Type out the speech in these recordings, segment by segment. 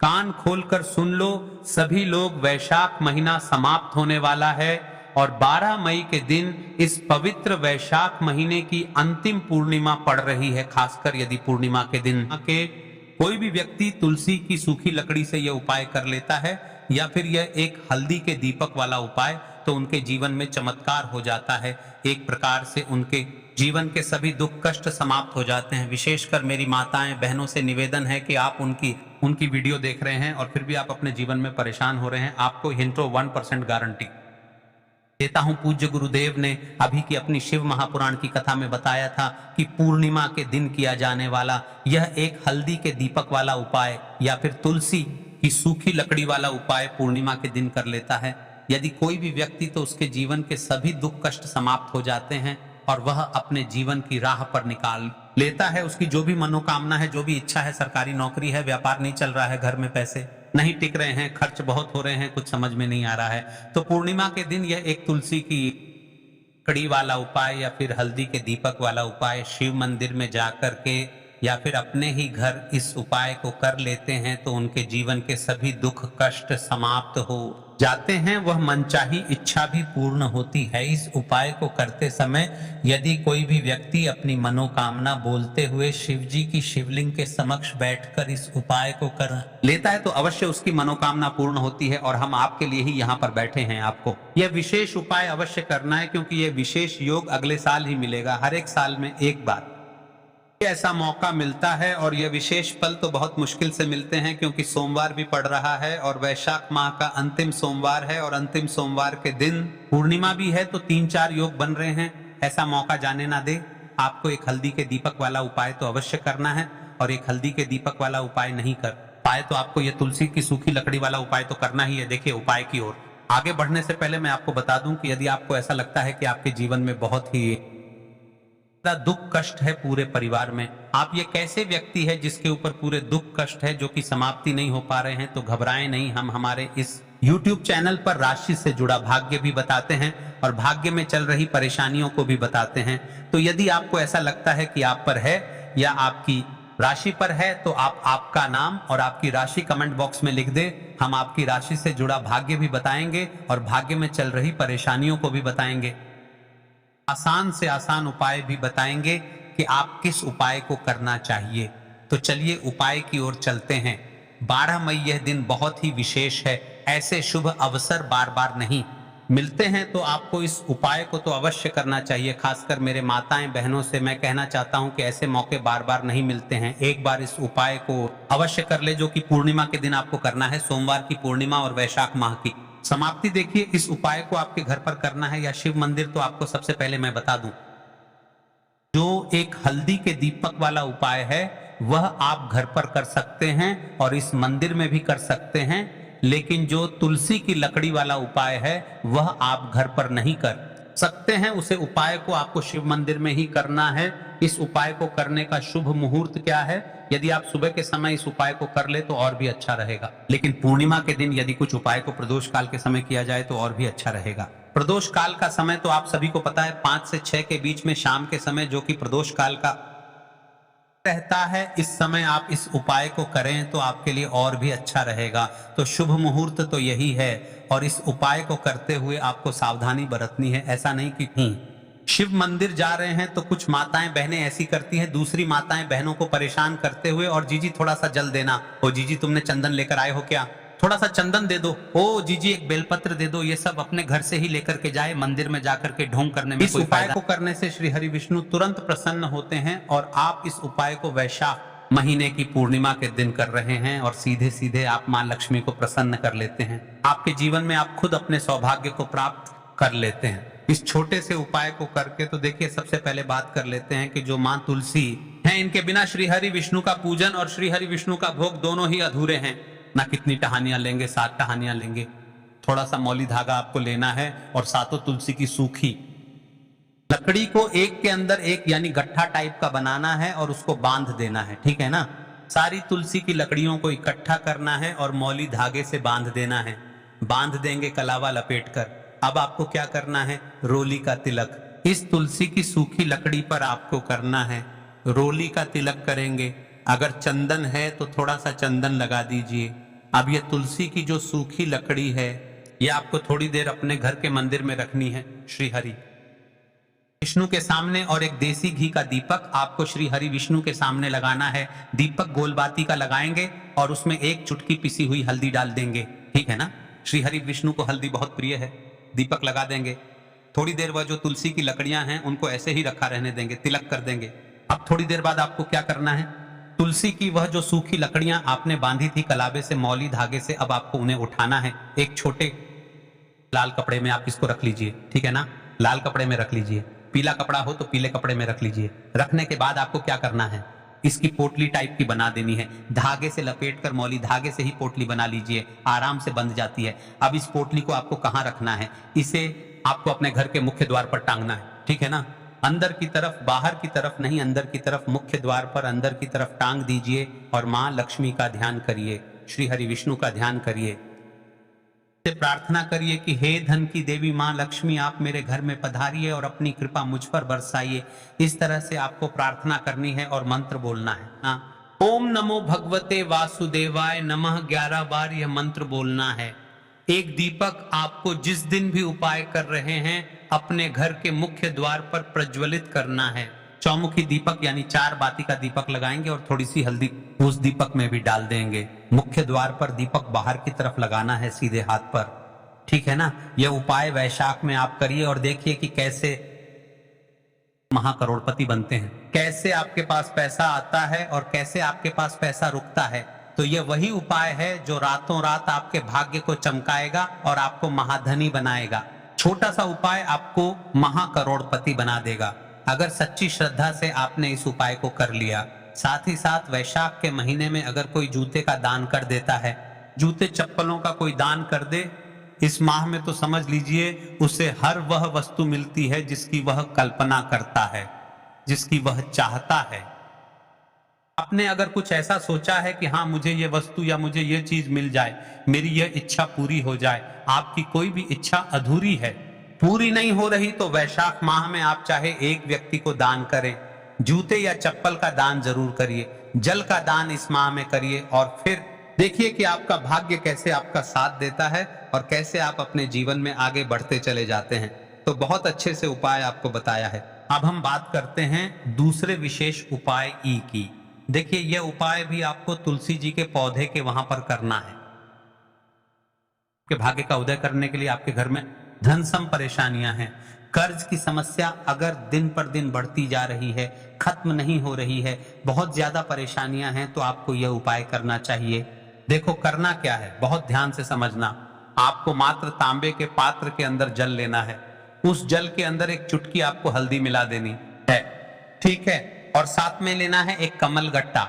कान खोलकर सुन लो सभी लोग, वैशाख महीना समाप्त होने वाला है और 12 मई के दिन इस पवित्र वैशाख महीने की अंतिम पूर्णिमा पड़ रही है। खासकर यदि पूर्णिमा के दिन के कोई भी व्यक्ति तुलसी की सूखी लकड़ी से यह उपाय कर लेता है या फिर यह एक हल्दी के दीपक वाला उपाय, तो उनके जीवन में चमत्कार हो जाता है। एक प्रकार से उनके जीवन के सभी दुख कष्ट समाप्त हो जाते हैं। विशेषकर मेरी माताएं बहनों से निवेदन है कि आप उनकी वीडियो देख रहे हैं और फिर भी आप अपने जीवन में परेशान हो रहे हैं, आपको हिंट्रो 1% गारंटी देता हूं। पूज्य गुरुदेव ने अभी की अपनी शिव महापुराण की कथा में बताया था कि पूर्णिमा के दिन किया जाने वाला यह एक हल्दी के दीपक वाला उपाय या फिर तुलसी की सूखी लकड़ी वाला उपाय पूर्णिमा के दिन कर लेता है। यदि कोई भी व्यक्ति, तो उसके जीवन के सभी दुख कष्ट समाप्त हो जाते हैं और वह अपने जीवन की राह पर निकाल लेता है। उसकी जो भी मनोकामना है, जो भी इच्छा है, सरकारी नौकरी है, व्यापार नहीं चल रहा है, घर में पैसे नहीं टिक रहे हैं, खर्च बहुत हो रहे हैं, कुछ समझ में नहीं आ रहा है, तो पूर्णिमा के दिन यह एक तुलसी की कड़ी वाला उपाय या फिर हल्दी के दीपक वाला उपाय शिव मंदिर में जाकर के या फिर अपने ही घर इस उपाय को कर लेते हैं, तो उनके जीवन के सभी दुख कष्ट समाप्त हो जाते हैं। वह मनचाही इच्छा भी पूर्ण होती है। इस उपाय को करते समय यदि कोई भी व्यक्ति अपनी मनोकामना बोलते हुए शिव जी की शिवलिंग के समक्ष बैठकर इस उपाय को कर लेता है, तो अवश्य उसकी मनोकामना पूर्ण होती है। और हम आपके लिए ही यहाँ पर बैठे हैं। आपको यह विशेष उपाय अवश्य करना है, क्योंकि यह विशेष योग अगले साल ही मिलेगा। हर एक साल में एक बार ऐसा मौका मिलता है और यह विशेष फल तो बहुत मुश्किल से मिलते हैं, क्योंकि सोमवार भी पड़ रहा है और वैशाख माह का अंतिम सोमवार है और अंतिम सोमवार के दिन पूर्णिमा भी है, तो 3-4 योग बन रहे हैं। ऐसा मौका जाने ना दे। आपको एक हल्दी के दीपक वाला उपाय तो अवश्य करना है, और एक हल्दी के दीपक वाला उपाय नहीं कर पाए तो आपको यह तुलसी की सूखी लकड़ी वाला उपाय तो करना ही है। देखिए, उपाय की ओर आगे बढ़ने से पहले मैं आपको बता दूं कि यदि आपको ऐसा लगता है कि आपके जीवन में बहुत ही दुख कष्ट है पूरे परिवार में, आप ये कैसे व्यक्ति है जिसके ऊपर पूरे दुख कष्ट है जो कि समाप्ति नहीं हो पा रहे हैं, तो घबराएं नहीं। हम हमारे इस YouTube चैनल पर राशि से जुड़ा भाग्य भी बताते हैं और भाग्य में चल रही परेशानियों को भी बताते हैं। तो यदि आपको ऐसा लगता है कि आप पर है या आपकी राशि पर है, तो आप आपका नाम और आपकी राशि कमेंट बॉक्स में लिख दे। हम आपकी राशि से जुड़ा भाग्य भी बताएंगे और भाग्य में चल रही परेशानियों को भी बताएंगे। आसान से आसान उपाय भी बताएंगे कि आप किस उपाय को करना चाहिए। तो चलिए उपाय की ओर चलते हैं। 12 मई यह दिन बहुत ही विशेष है। ऐसे शुभ अवसर बार बार नहीं मिलते हैं, तो आपको इस उपाय को तो अवश्य करना चाहिए। खासकर मेरे माताएं बहनों से मैं कहना चाहता हूं कि ऐसे मौके बार बार नहीं मिलते हैं। एक बार इस उपाय को अवश्य कर ले, जो कि पूर्णिमा के दिन आपको करना है। सोमवार की पूर्णिमा और वैशाख माह की समाप्ति। देखिए, इस उपाय को आपके घर पर करना है या शिव मंदिर, तो आपको सबसे पहले मैं बता दूं, जो एक हल्दी के दीपक वाला उपाय है वह आप घर पर कर सकते हैं और इस मंदिर में भी कर सकते हैं, लेकिन जो तुलसी की लकड़ी वाला उपाय है वह आप घर पर नहीं कर सकते हैं। उसे उपाय को आपको शिव मंदिर में ही करना है। इस उपाय को करने का शुभ मुहूर्त क्या है? यदि आप सुबह के समय इस उपाय को कर ले तो और भी अच्छा रहेगा, लेकिन पूर्णिमा के दिन यदि कुछ उपाय को प्रदोष काल के समय किया जाए तो और भी अच्छा रहेगा। प्रदोष काल का समय तो आप सभी को पता है 5 से 6 के बीच में शाम के समय, जो कि प्रदोष काल का रहता है। इस समय आप इस उपाय को करें तो आपके लिए और भी अच्छा रहेगा। तो शुभ मुहूर्त तो यही है और इस उपाय को करते हुए आपको सावधानी बरतनी है। ऐसा नहीं कि शिव मंदिर जा रहे हैं तो कुछ माताएं बहनें ऐसी करती हैं, दूसरी माताएं बहनों को परेशान करते हुए, और जीजी थोड़ा सा जल देना, ओ जीजी तुमने चंदन लेकर आए हो क्या, थोड़ा सा चंदन दे दो, ओ जीजी एक बेलपत्र दे दो, ये सब अपने घर से ही लेकर के जाए, मंदिर में जाकर के ढोंग करने में कोई फायदा। इस उपाय को करने से श्री हरि विष्णु तुरंत प्रसन्न होते हैं और आप इस उपाय को वैशाख महीने की पूर्णिमा के दिन कर रहे हैं और सीधे सीधे आप मां लक्ष्मी को प्रसन्न कर लेते हैं। आपके जीवन में आप खुद अपने सौभाग्य को प्राप्त कर लेते हैं इस छोटे से उपाय को करके। तो देखिए, सबसे पहले बात कर लेते हैं कि जो मां तुलसी हैं, इनके बिना श्री हरि विष्णु का पूजन और श्री हरि विष्णु का भोग दोनों ही अधूरे हैं। ना कितनी टहनियां लेंगे, 7 टहनियां लेंगे, थोड़ा सा मौली धागा आपको लेना है और 7 तुलसी की सूखी लकड़ी को एक के अंदर एक यानी गट्ठा टाइप का बनाना है और उसको बांध देना है। ठीक है ना? सारी तुलसी की लकड़ियों को इकट्ठा करना है और मौली धागे से बांध देना है। बांध देंगे कलावा लपेटकर। अब आपको क्या करना है? रोली का तिलक इस तुलसी की सूखी लकड़ी पर आपको करना है। रोली का तिलक करेंगे। अगर चंदन है तो थोड़ा सा चंदन लगा दीजिए। अब ये तुलसी की जो सूखी लकड़ी है, ये आपको थोड़ी देर अपने घर के मंदिर में रखनी है श्री हरि विष्णु के सामने, और एक देसी घी का दीपक आपको श्री हरि विष्णु के सामने लगाना है। दीपक गोलबाती का लगाएंगे और उसमें एक चुटकी पिसी हुई हल्दी डाल देंगे, ठीक है ना। श्री हरि विष्णु को हल्दी बहुत प्रिय है। दीपक लगा देंगे, थोड़ी देर वह जो तुलसी की लकड़ियां हैं उनको ऐसे ही रखा रहने देंगे, तिलक कर देंगे। अब थोड़ी देर बाद आपको क्या करना है, तुलसी की वह जो सूखी लकड़ियां आपने बांधी थी कलाबे से, मौली धागे से, अब आपको उन्हें उठाना है। एक छोटे लाल कपड़े में आप इसको रख लीजिए, ठीक है ना। लाल कपड़े में रख लीजिए, पीला कपड़ा हो तो पीले कपड़े में रख लीजिए। रखने के बाद आपको क्या करना है, इसकी पोटली टाइप की बना देनी है। धागे से लपेटकर, मौली धागे से ही पोटली बना लीजिए, आराम से बंध जाती है। अब इस पोटली को आपको कहाँ रखना है, इसे आपको अपने घर के मुख्य द्वार पर टांगना है, ठीक है ना। अंदर की तरफ, बाहर की तरफ नहीं, अंदर की तरफ, मुख्य द्वार पर अंदर की तरफ टांग दीजिए और मां लक्ष्मी का ध्यान करिए, श्री हरि विष्णु का ध्यान करिए। प्रार्थना करिए कि हे धन की देवी मां लक्ष्मी, आप मेरे घर में पधारिए और अपनी कृपा मुझ पर बरसाइए। इस तरह से आपको प्रार्थना करनी है और मंत्र बोलना है ना। ओम नमो भगवते वासुदेवाय नमः 11 बार यह मंत्र बोलना है। एक दीपक आपको जिस दिन भी उपाय कर रहे हैं अपने घर के मुख्य द्वार पर प्रज्वलित करना है। चौमुखी दीपक यानी 4 बाती का दीपक लगाएंगे और थोड़ी सी हल्दी उस दीपक में भी डाल देंगे। मुख्य द्वार पर दीपक बाहर की तरफ लगाना है, सीधे हाथ पर, ठीक है ना। यह उपाय वैशाख में आप करिए और देखिए कि कैसे महाकरोड़पति बनते हैं, कैसे आपके पास पैसा आता है और कैसे आपके पास पैसा रुकता है। तो यह वही उपाय है जो रातों रात आपके भाग्य को चमकाएगा और आपको महाधनी बनाएगा। छोटा सा उपाय आपको महाकरोड़पति बना देगा अगर सच्ची श्रद्धा से आपने इस उपाय को कर लिया। साथ ही साथ वैशाख के महीने में अगर कोई जूते का दान कर देता है, जूते चप्पलों का कोई दान कर दे इस माह में, तो समझ लीजिए उसे हर वह वस्तु मिलती है जिसकी वह कल्पना करता है, जिसकी वह चाहता है। आपने अगर कुछ ऐसा सोचा है कि हाँ मुझे ये वस्तु या मुझे ये चीज मिल जाए, मेरी यह इच्छा पूरी हो जाए, आपकी कोई भी इच्छा अधूरी है, पूरी नहीं हो रही, तो वैशाख माह में आप चाहे एक व्यक्ति को दान करें, जूते या चप्पल का दान जरूर करिए, जल का दान इस माह में करिए और फिर देखिए कि आपका भाग्य कैसे आपका साथ देता है और कैसे आप अपने जीवन में आगे बढ़ते चले जाते हैं। तो बहुत अच्छे से उपाय आपको बताया है। अब हम बात करते हैं दूसरे विशेष उपाय ई की। देखिए यह उपाय भी आपको तुलसी जी के पौधे के वहां पर करना है। के भाग्य का उदय करने के लिए आपके घर में धन सम परेशानियां हैं, कर्ज की समस्या अगर दिन पर दिन बढ़ती जा रही है, खत्म नहीं हो रही है, बहुत ज्यादा परेशानियां हैं, तो आपको यह उपाय करना चाहिए। देखो करना क्या है, बहुत ध्यान से समझना। आपको मात्र तांबे के पात्र के अंदर जल लेना है, उस जल के अंदर एक चुटकी आपको हल्दी मिला देनी है, ठीक है। और साथ में लेना है एक कमल गट्टा।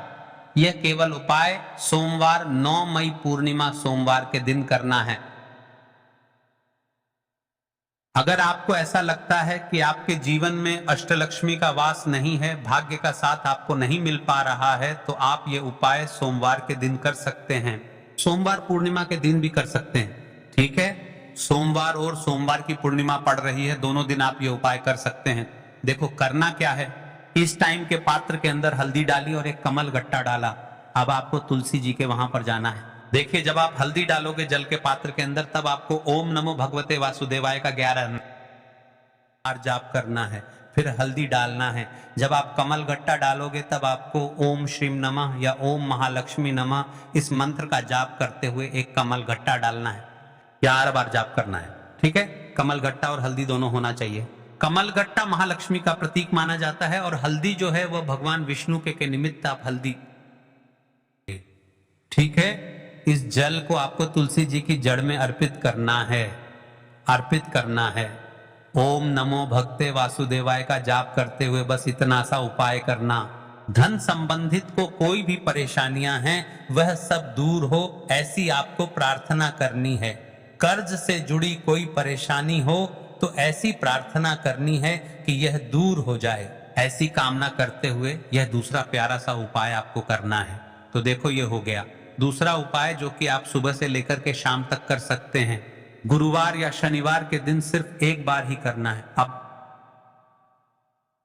यह केवल उपाय सोमवार 9 मई पूर्णिमा सोमवार के दिन करना है। अगर आपको ऐसा लगता है कि आपके जीवन में अष्टलक्ष्मी का वास नहीं है, भाग्य का साथ आपको नहीं मिल पा रहा है, तो आप ये उपाय सोमवार के दिन कर सकते हैं। सोमवार पूर्णिमा के दिन भी कर सकते हैं, ठीक है। सोमवार और सोमवार की पूर्णिमा पड़ रही है, दोनों दिन आप ये उपाय कर सकते हैं। देखो करना क्या है, इस टाइम के पात्र के अंदर हल्दी डाली और एक कमल गट्टा डाला। अब आपको तुलसी जी के वहां पर जाना है। देखिए जब आप हल्दी डालोगे जल के पात्र के अंदर, तब आपको ओम नमो भगवते वासुदेवाय का 11 बार जाप करना है, फिर हल्दी डालना है। जब आप कमल गट्टा डालोगे तब आपको ओम श्रीम नमः या ओम महालक्ष्मी नमः इस मंत्र का जाप करते हुए एक कमल गट्टा डालना है, 11 बार जाप करना है, ठीक है। कमल गट्टा और हल्दी दोनों होना चाहिए। कमल गट्टा महालक्ष्मी का प्रतीक माना जाता है और हल्दी जो है वह भगवान विष्णु के निमित्त आप हल्दी, ठीक है। इस जल को आपको तुलसी जी की जड़ में अर्पित करना है, अर्पित करना है। ओम नमो भगते वासुदेवाय का जाप करते हुए बस इतना सा उपाय करना। धन संबंधित को कोई भी परेशानियां हैं वह सब दूर हो, ऐसी आपको प्रार्थना करनी है। कर्ज से जुड़ी कोई परेशानी हो तो ऐसी प्रार्थना करनी है कि यह दूर हो जाए, ऐसी कामना करते हुए यह दूसरा प्यारा सा उपाय आपको करना है। तो देखो ये हो गया दूसरा उपाय, जो कि आप सुबह से लेकर के शाम तक कर सकते हैं। गुरुवार या शनिवार के दिन सिर्फ एक बार ही करना है। अब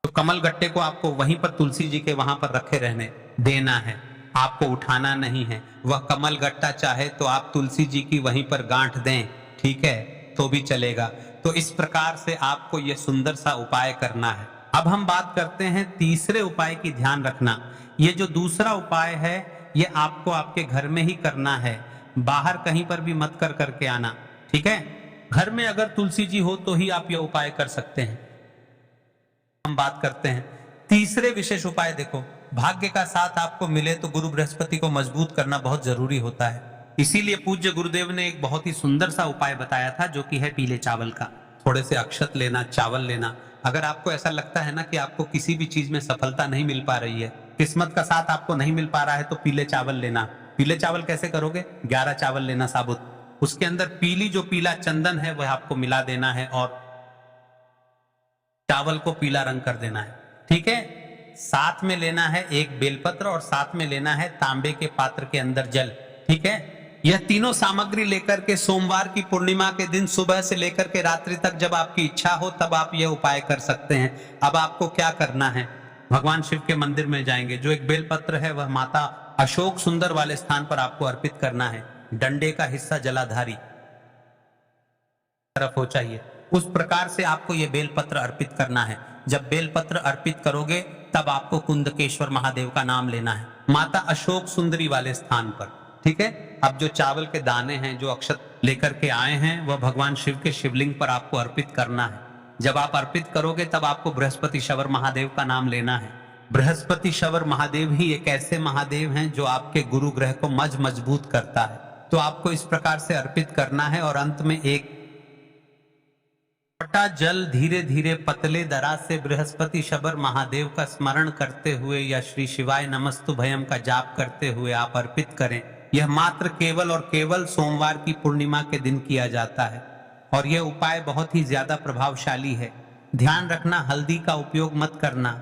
तो कमल गट्टे को आपको वहीं पर तुलसी जी के वहां पर रखे रहने देना है। आपको उठाना नहीं है। वह कमल गट्टा चाहे तो आप तुलसी जी की वहीं पर गांठ दें, ठीक है, तो भी चलेगा। तो इस प्रकार से आपको यह सुंदर सा उपाय करना है। अब हम बात करते हैं तीसरे उपाय की। ध्यान रखना, ये जो दूसरा उपाय है ये आपको आपके घर में ही करना है, बाहर कहीं पर भी मत करके आना, ठीक है। घर में अगर तुलसी जी हो तो ही आप यह उपाय कर सकते हैं। हम बात करते हैं तीसरे विशेष उपाय। देखो, भाग्य का साथ आपको मिले तो गुरु बृहस्पति को मजबूत करना बहुत जरूरी होता है। इसीलिए पूज्य गुरुदेव ने एक बहुत ही सुंदर सा उपाय बताया था, जो कि है पीले चावल का। थोड़े से अक्षत लेना, चावल लेना। अगर आपको ऐसा लगता है ना कि आपको किसी भी चीज में सफलता नहीं मिल पा रही है, किस्मत का साथ आपको नहीं मिल पा रहा है, तो पीले चावल लेना। पीले चावल कैसे करोगे? 11 चावल लेना साबुत, उसके अंदर पीली जो पीला चंदन है वह आपको मिला देना है और चावल को पीला रंग कर देना है, ठीक है। साथ में लेना है एक बेलपत्र और साथ में लेना है तांबे के पात्र के अंदर जल, ठीक है। यह तीनों सामग्री लेकर के सोमवार की पूर्णिमा के दिन सुबह से लेकर के रात्रि तक जब आपकी इच्छा हो तब आप यह उपाय कर सकते हैं। अब आपको क्या करना है? भगवान शिव के मंदिर में जाएंगे, जो एक बेलपत्र है वह माता अशोक सुंदर वाले स्थान पर आपको अर्पित करना है। डंडे का हिस्सा जलाधारी तरफ हो चाहिए, उस प्रकार से आपको यह बेलपत्र अर्पित करना है। जब बेलपत्र अर्पित करोगे तब आपको कुंदकेश्वर महादेव का नाम लेना है, माता अशोक सुंदरी वाले स्थान पर, ठीक है। अब जो चावल के दाने हैं, जो अक्षत लेकर के आए हैं, वह भगवान शिव के शिवलिंग पर आपको अर्पित करना है। जब आप अर्पित करोगे तब आपको बृहस्पति शवर महादेव का नाम लेना है। बृहस्पति शवर महादेव ही एक ऐसे महादेव हैं जो आपके गुरु ग्रह को मजबूत करता है। तो आपको इस प्रकार से अर्पित करना है और अंत में एक छोटा जल धीरे धीरे पतले दरा से बृहस्पति शबर महादेव का स्मरण करते हुए या श्री शिवाय नमस्तु भयम का जाप करते हुए आप अर्पित करें। यह मात्र केवल और केवल सोमवार की पूर्णिमा के दिन किया जाता है और यह उपाय बहुत ही ज्यादा प्रभावशाली है। ध्यान रखना, हल्दी का उपयोग मत करना,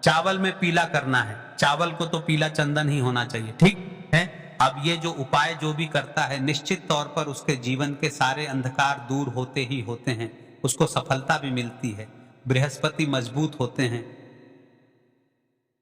चावल में पीला करना है। चावल को तो पीला चंदन ही होना चाहिए, ठीक है। अब ये जो उपाय जो भी करता है, निश्चित तौर पर उसके जीवन के सारे अंधकार दूर होते ही होते हैं, उसको सफलता भी मिलती है, बृहस्पति मजबूत होते हैं,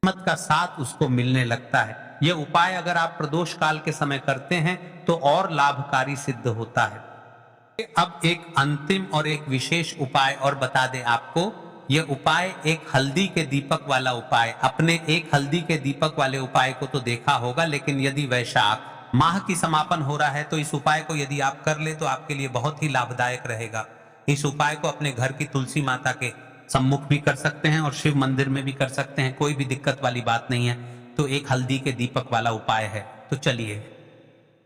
किस्मत का साथ उसको मिलने लगता है। यह उपाय अगर आप प्रदोष काल के समय करते हैं तो और लाभकारी सिद्ध होता है। अब एक अंतिम और एक विशेष उपाय और बता दें आपको। यह उपाय एक हल्दी के दीपक वाला उपाय, अपने एक हल्दी के दीपक वाले उपाय को तो देखा होगा, लेकिन यदि वैशाख माह की समापन हो रहा है तो इस उपाय को यदि आप कर ले तो आपके लिए बहुत ही लाभदायक रहेगा। इस उपाय को अपने घर की तुलसी माता के सम्मुख भी कर सकते हैं और शिव मंदिर में भी कर सकते हैं, कोई भी दिक्कत वाली बात नहीं है। तो एक हल्दी के दीपक वाला उपाय है। तो चलिए,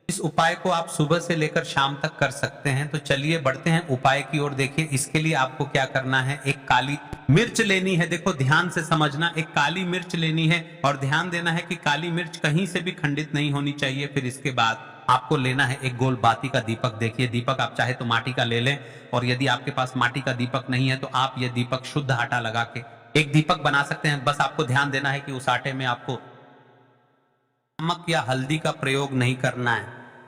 इस उपाय को आप सुबह से लेकर शाम तक कर सकते हैं। तो चलिए बढ़ते हैं उपाय की ओर। देखिए, इसके लिए आपको क्या करना है, एक काली मिर्च लेनी है। देखो ध्यान से समझना, एक काली मिर्च लेनी है और ध्यान देना है कि काली मिर्च कहीं से भी खंडित नहीं होनी चाहिए। फिर इसके बाद आपको लेना है एक गोल बाती का दीपक। देखिए, दीपक आप चाहे तो माटी का ले लें और यदि आपके पास माटी का दीपक नहीं है तो आप ये दीपक शुद्ध आटा लगा के एक दीपक बना सकते हैं। बस आपको ध्यान देना है कि उस आटे में आपको नमक या हल्दी का प्रयोग नहीं करना है,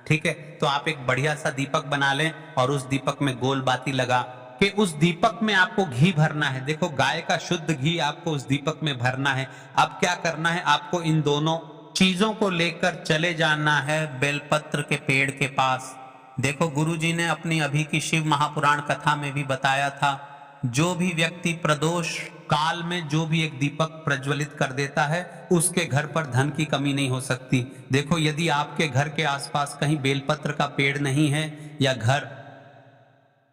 ठीक है। तो आप एक बढ़िया सा दीपक बना लें और उस दीपक में गोल बाती लगा के उस दीपक में आपको घी भरना है। देखो, गाय का शुद्ध घी आपको उस दीपक में भरना है। अब क्या करना है, आपको इन दोनों चीजों को लेकर चले जाना है बेलपत्र के पेड़ के पास। देखो, गुरुजी ने अपनी अभी की शिव महापुराण कथा में भी बताया था, जो भी व्यक्ति प्रदोष काल में जो भी एक दीपक प्रज्वलित कर देता है उसके घर पर धन की कमी नहीं हो सकती। देखो, यदि आपके घर के आसपास कहीं बेलपत्र का पेड़ नहीं है या घर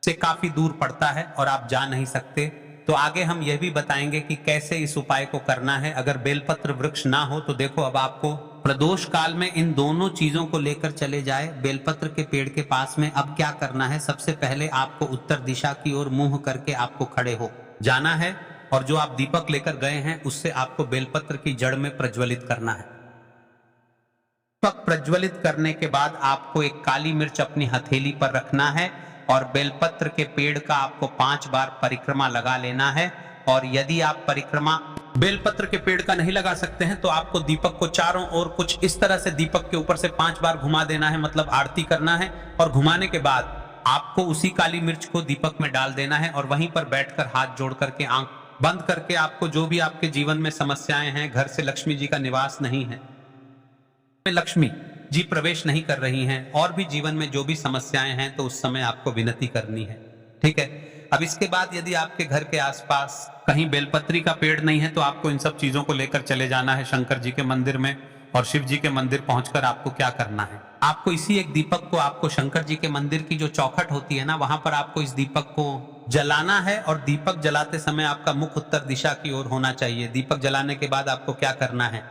से काफी दूर पड़ता है और आप जा नहीं सकते, तो आगे हम यह भी बताएंगे कि कैसे इस उपाय को करना है। अगर बेलपत्र वृक्ष ना हो तो देखो, अब आपको प्रदोष काल में इन दोनों चीजों को लेकर चले जाए बेलपत्र के पेड़ के पास में। अब क्या करना है, सबसे पहले आपको उत्तर दिशा की ओर मुंह करके आपको खड़े हो जाना है और जो आप दीपक लेकर गए हैं उससे आपको बेलपत्र की जड़ में प्रज्वलित करना है। दीपक प्रज्वलित करने के बाद आपको एक काली मिर्च अपनी हथेली पर रखना है और बेलपत्र के पेड़ का आपको 5 बार परिक्रमा लगा लेना है। और यदि आप परिक्रमा बेलपत्र के पेड़ का नहीं लगा सकते हैं तो आपको दीपक को चारों ओर कुछ इस तरह से दीपक के ऊपर से 5 बार घुमा देना है, मतलब आरती करना है। और घुमाने के बाद आपको उसी काली मिर्च को दीपक में डाल देना है और वहीं पर बैठकर हाथ जोड़ करके आंख बंद करके आपको जो भी आपके जीवन में समस्याएं हैं, घर से लक्ष्मी जी का निवास नहीं है, लक्ष्मी जी प्रवेश नहीं कर रही हैं और भी जीवन में जो भी समस्याएं हैं तो उस समय आपको विनती करनी है। ठीक है। अब इसके बाद यदि आपके घर के आसपास कहीं बेलपत्री का पेड़ नहीं है तो आपको इन सब चीजों को लेकर चले जाना है शंकर जी के मंदिर में, और शिव जी के मंदिर पहुंचकर आपको क्या करना है, आपको इसी एक दीपक को, आपको शंकर जी के मंदिर की जो चौखट होती है ना, वहां पर आपको इस दीपक को जलाना है। और दीपक जलाते समय आपका मुख उत्तर दिशा की ओर होना चाहिए। दीपक जलाने के बाद आपको क्या करना है,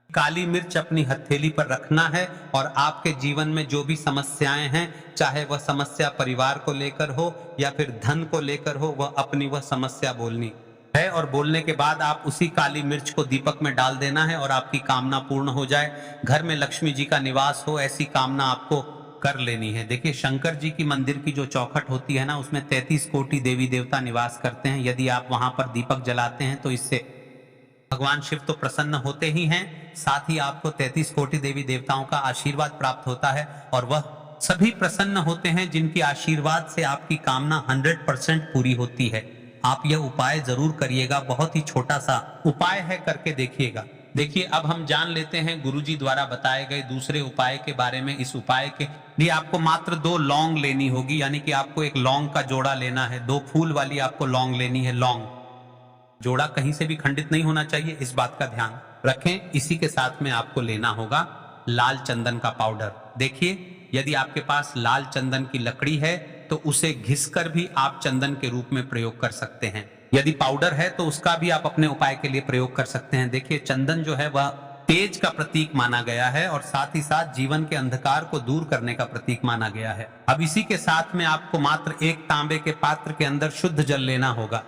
काली मिर्च अपनी हथेली पर रखना है और आपके जीवन में जो भी समस्याएं हैं, चाहे वह समस्या परिवार को लेकर हो या फिर धन को लेकर हो, वह अपनी वह समस्या बोलनी है। और बोलने के बाद आप उसी काली मिर्च को दीपक में डाल देना है और आपकी कामना पूर्ण हो जाए, घर में लक्ष्मी जी का निवास हो, ऐसी कामना आपको कर लेनी है। देखिए शंकर जी की मंदिर की जो चौखट होती है ना, उसमें 33 कोटि देवी देवता निवास करते हैं। यदि आप वहां पर दीपक जलाते हैं तो इससे भगवान शिव तो प्रसन्न होते ही हैं, साथ ही आपको 33 कोटि देवी देवताओं का आशीर्वाद प्राप्त होता है और वह सभी प्रसन्न होते हैं जिनके आशीर्वाद से आपकी कामना 100% पूरी होती है। आप यह उपाय जरूर करिएगा, बहुत ही छोटा सा उपाय है, करके देखिएगा। देखिए अब हम जान लेते हैं गुरुजी द्वारा बताए गए दूसरे उपाय के बारे में। इस उपाय के लिए आपको मात्र 2 लौंग लेनी होगी, यानी कि आपको एक लौंग का जोड़ा लेना है। 2 फूल वाली आपको लौंग लेनी है। लौंग जोड़ा कहीं से भी खंडित नहीं होना चाहिए, इस बात का ध्यान रखें। इसी के साथ में आपको लेना होगा लाल चंदन का पाउडर। देखिए यदि आपके पास लाल चंदन की लकड़ी है तो उसे घिसकर भी आप चंदन के रूप में प्रयोग कर सकते हैं। यदि पाउडर है तो उसका भी आप अपने उपाय के लिए प्रयोग कर सकते हैं। देखिए चंदन जो है वह तेज का प्रतीक माना गया है और साथ ही साथ जीवन के अंधकार को दूर करने का प्रतीक माना गया है। अब इसी के साथ में आपको मात्र एक तांबे के पात्र के अंदर शुद्ध जल लेना होगा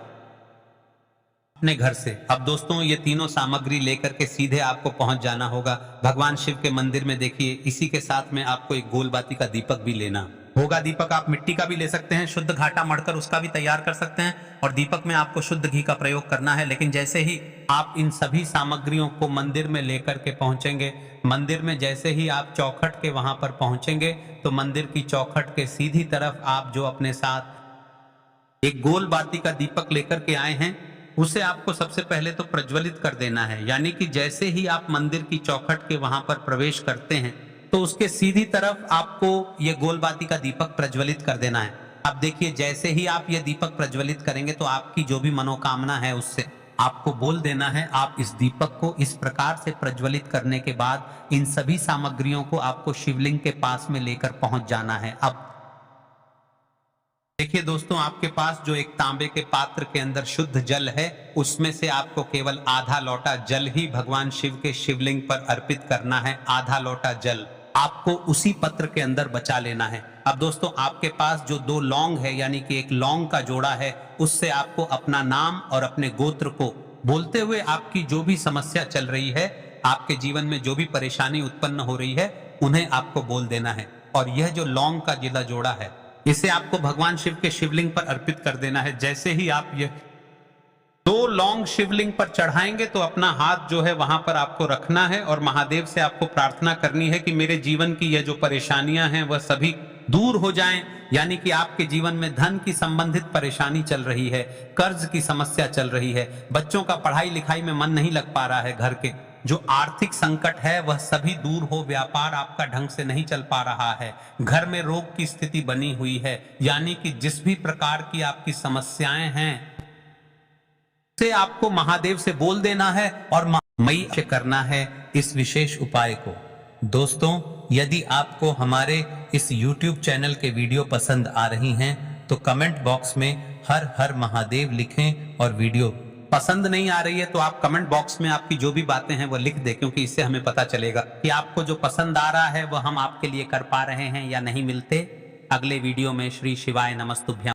अपने घर से। अब दोस्तों ये तीनों सामग्री लेकर के सीधे आपको पहुंच जाना होगा भगवान शिव के मंदिर में। देखिए इसी के साथ में आपको एक गोलबाती का दीपक भी लेना होगा। दीपक आप मिट्टी का भी ले सकते हैं, शुद्ध घाटा मढ़कर उसका भी तैयार कर सकते हैं, और दीपक में आपको शुद्ध घी का प्रयोग करना है। लेकिन जैसे ही आप इन सभी सामग्रियों को मंदिर में लेकर के पहुंचेंगे, मंदिर में जैसे ही आप चौखट के वहां पर पहुंचेंगे तो मंदिर की चौखट के सीधी तरफ आप जो अपने साथ एक गोल बाती का दीपक लेकर के आए हैं उसे आपको सबसे पहले तो प्रज्वलित कर देना है। यानी कि जैसे ही आप मंदिर की चौखट के वहां पर प्रवेश करते हैं तो उसके सीधी तरफ आपको ये गोलबाती का दीपक प्रज्वलित कर देना है। अब देखिए जैसे ही आप ये दीपक प्रज्वलित करेंगे तो आपकी जो भी मनोकामना है उससे आपको बोल देना है। आप इस दीपक को इस प्रकार से प्रज्वलित करने के बाद इन सभी सामग्रियों को आपको शिवलिंग के पास में लेकर पहुंच जाना है। अब देखिए दोस्तों आपके पास जो एक तांबे के पात्र के अंदर शुद्ध जल है उसमें से आपको केवल आधा लोटा जल ही भगवान शिव के शिवलिंग पर अर्पित करना है। आधा लोटा जल आपको उसी पत्र के अंदर बचा लेना है। अब दोस्तों आपके पास जो 2 लौंग है यानी कि एक लौंग का जोड़ा है, उससे आपको अपना नाम और अपने गोत्र को बोलते हुए आपकी जो भी समस्या चल रही है, आपके जीवन में जो भी परेशानी उत्पन्न हो रही है, उन्हें आपको बोल देना है। और यह जो लौंग का जिला जोड़ा है इसे आपको भगवान शिव के शिवलिंग पर अर्पित कर देना है। जैसे ही आप ये 2 लौंग शिवलिंग पर चढ़ाएंगे तो अपना हाथ जो है वहां पर आपको रखना है और महादेव से आपको प्रार्थना करनी है कि मेरे जीवन की ये जो परेशानियां हैं वह सभी दूर हो जाएं। यानी कि आपके जीवन में धन की संबंधित परेशानी चल रही है, कर्ज की समस्या चल रही है, बच्चों का पढ़ाई लिखाई में मन नहीं लग पा रहा है, घर के जो आर्थिक संकट है वह सभी दूर हो, व्यापार आपका ढंग से नहीं चल पा रहा है, घर में रोग की स्थिति बनी हुई है, यानी कि जिस भी प्रकार की आपकी समस्याएं हैं से आपको महादेव से बोल देना है और मई से करना है इस विशेष उपाय को। दोस्तों यदि आपको हमारे इस YouTube चैनल के वीडियो पसंद आ रही हैं तो कमेंट बॉक्स में हर हर महादेव लिखें, और वीडियो पसंद नहीं आ रही है तो आप कमेंट बॉक्स में आपकी जो भी बातें हैं वो लिख दें, क्योंकि इससे हमें पता चलेगा कि आपको जो पसंद आ रहा है वह हम आपके लिए कर पा रहे हैं या नहीं। मिलते अगले वीडियो में। श्री शिवाय नमस्तुभ्यं।